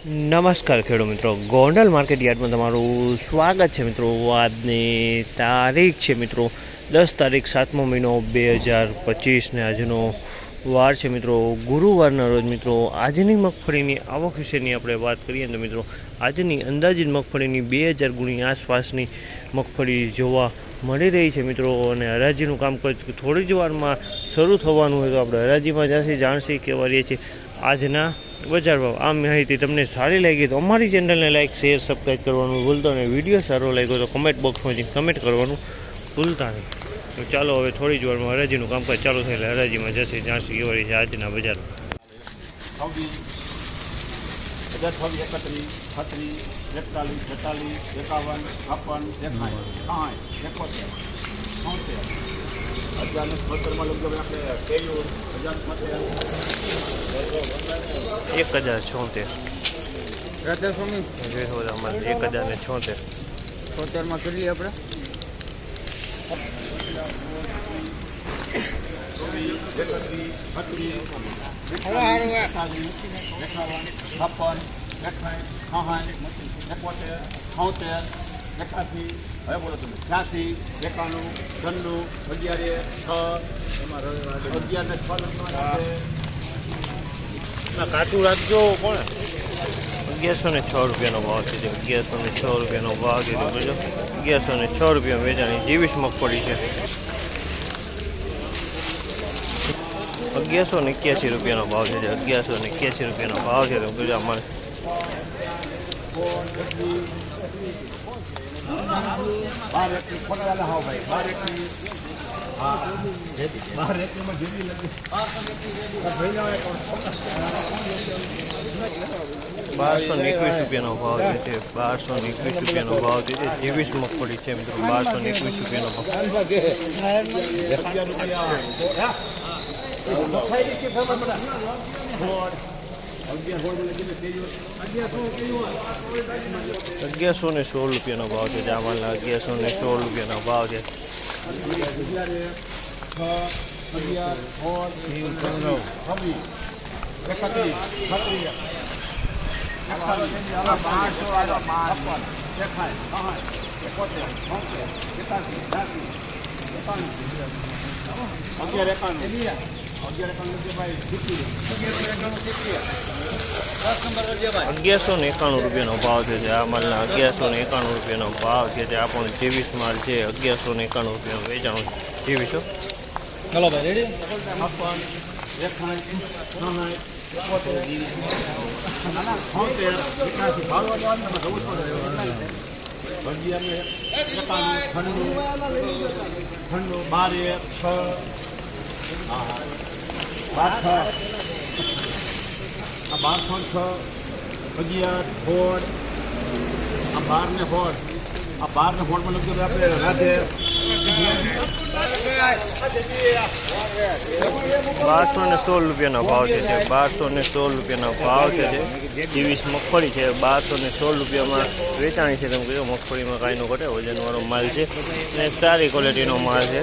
નમસ્કાર ખેડૂત મિત્રો, ગોંડલ માર્કેટ યાર્ડમાં તમારું સ્વાગત છે મિત્રો। આજની તારીખ છે મિત્રો 10 તારીખ 7મો મહિનો 2025 ને આજનો વાર છે મિત્રો ગુરુવારના રોજ। મિત્રો આજની મગફળીની આવક વિશેની આપણે વાત કરીએ તો મિત્રો આજની અંદાજિત મગફળીની 2000 ગુણી આસપાસની મગફળી જોવા મળી રહી છે મિત્રો। અને હરાજીનું કામકાજ થોડી જ વારમાં શરૂ થવાનું હોય તો આપણે હરાજીમાં જશે જાણશી કેવા રહીએ છીએ આજના બજાર ભાવ। આ માહિતી તમને સારી લાગી તો અમારી ચેનલને લાઈક શેર સબસ્ક્રાઈબ કરવાનું ભૂલતા નહીં। વિડીયો સારો લાગ્યો તો કમેન્ટ બોક્સમાં જઈને કમેન્ટ કરવાનું ભૂલતા નહીં। તો ચાલો હવે થોડી જ વારમાં હરાજીનું કામકાજ ચાલુ થાય એટલે હરાજીમાં જશે જાણશી કેવા રહી છે આજના બજાર। 1076 માં કરીએ આપણે 81 હવે બોલો તમે 86 91 92 11 કાચું રાખજો કોણ 1106 રૂપિયાનો ભાવ છે। 1106 રૂપિયાનો ભાવ કીધો બોલો 1106 રૂપિયા વેચાણી જીવીસ મગફળી છે। 1181 રૂપિયાનો ભાવ છે। 1181 રૂપિયાનો ભાવ છે તો બોલો અમારે 1221 રૂપિયાનો ભાવ છે। 1221 રૂપિયાનો ભાવ છે જીવીસ મગફળી છે મિત્રો। 1221 રૂપિયાનો ભાવ ₹1116 રૂપિયાનો ભાવ છે। જામલના ₹1116 રૂપિયાનો ભાવ છે। 1191 રૂપિયાનો ભાવ છે। જામલના 1191 રૂપિયાનો ભાવ છે। આ પણ જીવીસ માલ છે। 1191 રૂપિયાનું વેચાણ જીવીસો। ચલો ભાઈ રેડી બાર ને ફોડ માં લખજો આપણે રાધે 1216 રૂપિયાનો ભાવ છે। 1216 રૂપિયાનો ભાવ છે જીવીસ મગફળી છે। 1216 રૂપિયામાં વેચાણી છે। તમે કહ્યું મગફળીમાં કાંઈ નો ઘટે વજનવાળો માલ છે અને સારી ક્વોલિટીનો માલ છે।